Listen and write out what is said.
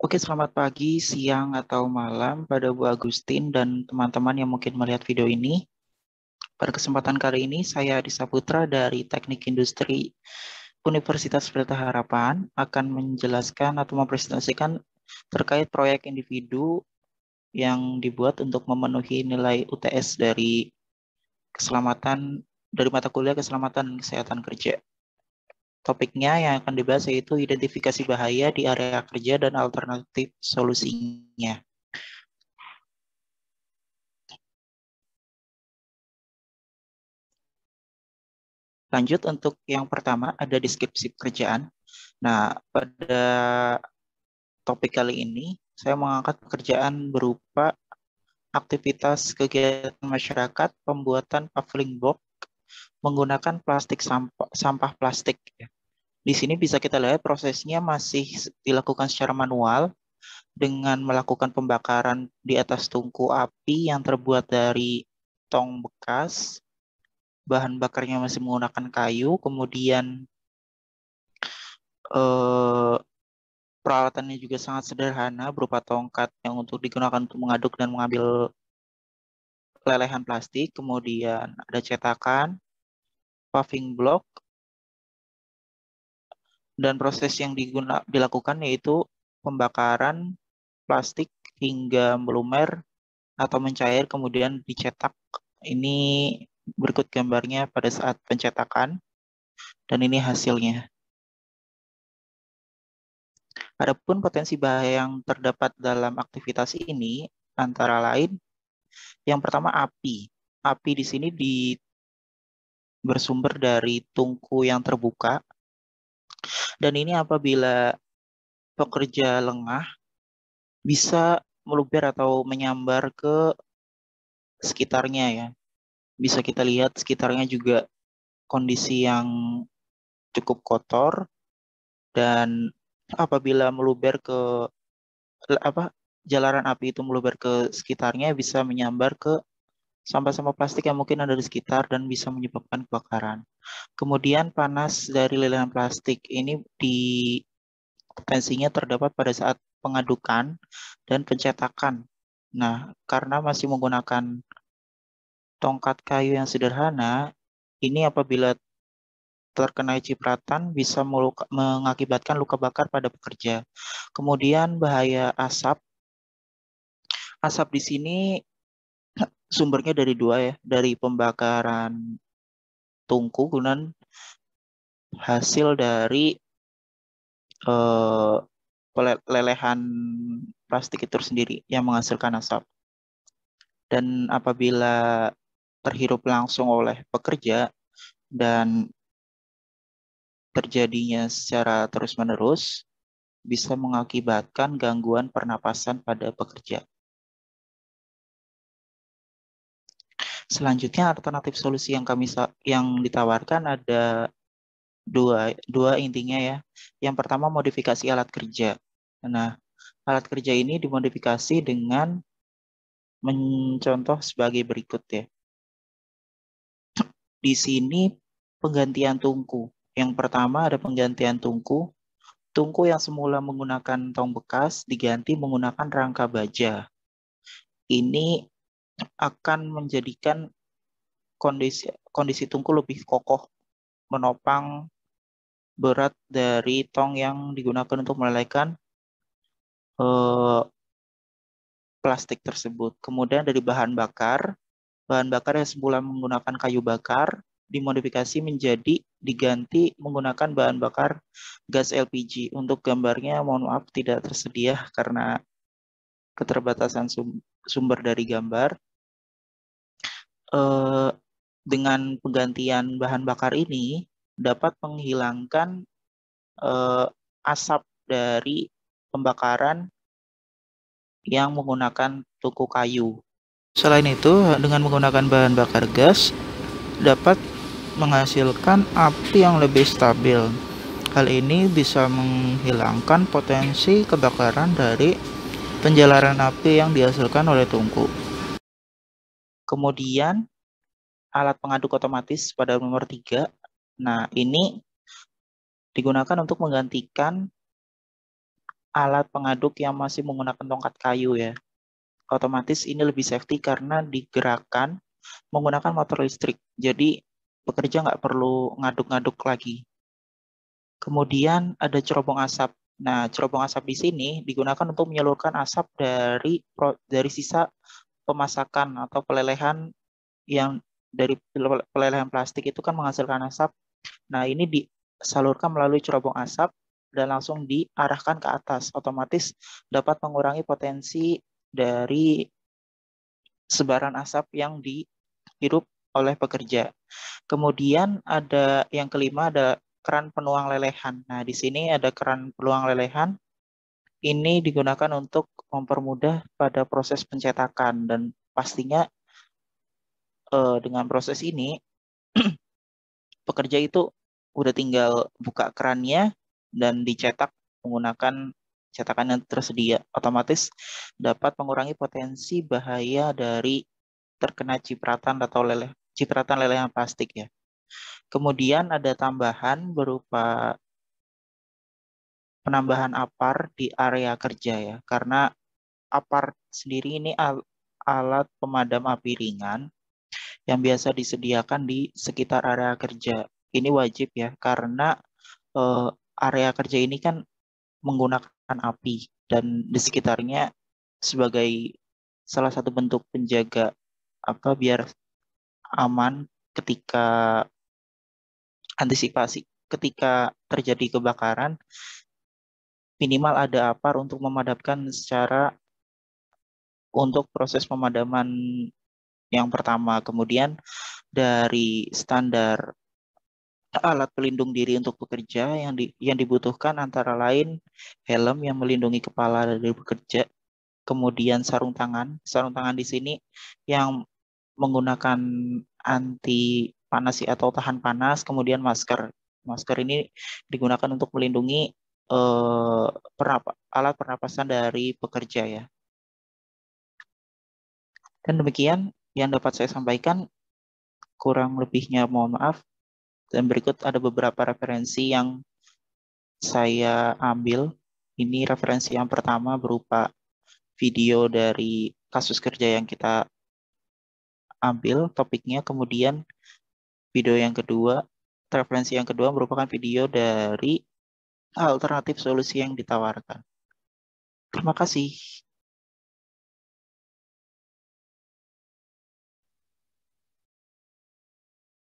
Oke, selamat pagi, siang, atau malam pada Bu Agustin dan teman-teman yang mungkin melihat video ini. Pada kesempatan kali ini, saya Adi Saputra dari Teknik Industri Universitas Pelita Harapan akan menjelaskan atau mempresentasikan terkait proyek individu yang dibuat untuk memenuhi nilai UTS dari mata kuliah keselamatan dan kesehatan kerja. Topiknya yang akan dibahas yaitu identifikasi bahaya di area kerja dan alternatif solusinya. Lanjut untuk yang pertama ada deskripsi pekerjaan. Nah, pada topik kali ini saya mengangkat pekerjaan berupa aktivitas kegiatan masyarakat pembuatan paving block menggunakan sampah plastik. Di sini bisa kita lihat prosesnya masih dilakukan secara manual dengan melakukan pembakaran di atas tungku api yang terbuat dari tong bekas. Bahan bakarnya masih menggunakan kayu, kemudian peralatannya juga sangat sederhana berupa tongkat yang untuk digunakan untuk mengaduk dan mengambil lelehan plastik, kemudian ada cetakan, paving block, dan proses yang dilakukan yaitu pembakaran plastik hingga melumer atau mencair kemudian dicetak. Ini berikut gambarnya pada saat pencetakan dan ini hasilnya. Adapun potensi bahaya yang terdapat dalam aktivitas ini antara lain yang pertama api. Api di sini bersumber dari tungku yang terbuka dan ini apabila pekerja lengah bisa meluber atau menyambar ke sekitarnya ya. Bisa kita lihat sekitarnya juga kondisi yang cukup kotor dan apabila meluber ke jalanan api itu meluber ke sekitarnya bisa menyambar ke sampah-sampah plastik yang mungkin ada di sekitar dan bisa menyebabkan kebakaran. Kemudian panas dari lelehan plastik ini potensinya terdapat pada saat pengadukan dan pencetakan. Nah, karena masih menggunakan tongkat kayu yang sederhana, ini apabila terkena cipratan bisa mengakibatkan luka bakar pada pekerja. Kemudian bahaya asap. Asap di sini sumbernya dari dua ya, dari pembakaran tungku kemudian hasil dari lelehan plastik itu sendiri yang menghasilkan asap. Dan apabila terhirup langsung oleh pekerja dan terjadinya secara terus-menerus, bisa mengakibatkan gangguan pernapasan pada pekerja. Selanjutnya alternatif solusi yang ditawarkan ada dua intinya ya. Yang pertama modifikasi alat kerja. Nah, alat kerja ini dimodifikasi dengan mencontoh sebagai berikut ya. Di sini penggantian tungku. Yang pertama ada penggantian tungku. Tungku yang semula menggunakan tong bekas diganti menggunakan rangka baja. Ini akan menjadikan kondisi tungku lebih kokoh, menopang berat dari tong yang digunakan untuk melelehkan plastik tersebut. Kemudian dari bahan bakar yang semula menggunakan kayu bakar dimodifikasi menjadi diganti menggunakan bahan bakar gas LPG. Untuk gambarnya mohon maaf tidak tersedia karena keterbatasan sumber dari gambar. Dengan penggantian bahan bakar ini dapat menghilangkan asap dari pembakaran yang menggunakan tungku kayu. Selain itu, dengan menggunakan bahan bakar gas dapat menghasilkan api yang lebih stabil. Hal ini bisa menghilangkan potensi kebakaran dari penjalaran api yang dihasilkan oleh tungku. Kemudian alat pengaduk otomatis pada nomor 3. Nah, ini digunakan untuk menggantikan alat pengaduk yang masih menggunakan tongkat kayu ya. Otomatis ini lebih safety karena digerakkan menggunakan motor listrik. Jadi pekerja nggak perlu ngaduk-ngaduk lagi. Kemudian ada cerobong asap. Nah, cerobong asap di sini digunakan untuk menyalurkan asap dari sisa pemasakan atau pelelehan yang dari pelelehan plastik itu kan menghasilkan asap. Nah, ini disalurkan melalui cerobong asap dan langsung diarahkan ke atas. Otomatis dapat mengurangi potensi dari sebaran asap yang dihirup oleh pekerja. Kemudian ada yang kelima, ada keran penuang lelehan. Nah, di sini ada keran penuang lelehan. Ini digunakan untuk mempermudah pada proses pencetakan dan pastinya dengan proses ini pekerja itu udah tinggal buka kerannya dan dicetak menggunakan cetakan yang tersedia. Otomatis dapat mengurangi potensi bahaya dari terkena cipratan lelehan plastik ya. Kemudian ada tambahan berupa penambahan APAR di area kerja ya. Karena APAR sendiri ini alat pemadam api ringan yang biasa disediakan di sekitar area kerja. Ini wajib ya, karena area kerja ini kan menggunakan api dan di sekitarnya sebagai salah satu bentuk penjaga biar aman ketika antisipasi ketika terjadi kebakaran, minimal ada APAR untuk memadamkan untuk proses pemadaman yang pertama. Kemudian dari standar alat pelindung diri untuk pekerja yang dibutuhkan antara lain helm yang melindungi kepala dari bekerja, kemudian sarung tangan di sini yang menggunakan anti panas atau tahan panas, kemudian masker. Masker ini digunakan untuk melindungi eh, alat pernapasan dari pekerja ya. Dan demikian yang dapat saya sampaikan, kurang lebihnya mohon maaf. Dan berikut ada beberapa referensi yang saya ambil. Ini referensi yang pertama berupa video dari kasus kerja yang kita ambil topiknya, kemudian video yang kedua, referensi yang kedua merupakan video dari alternatif solusi yang ditawarkan. Terima kasih.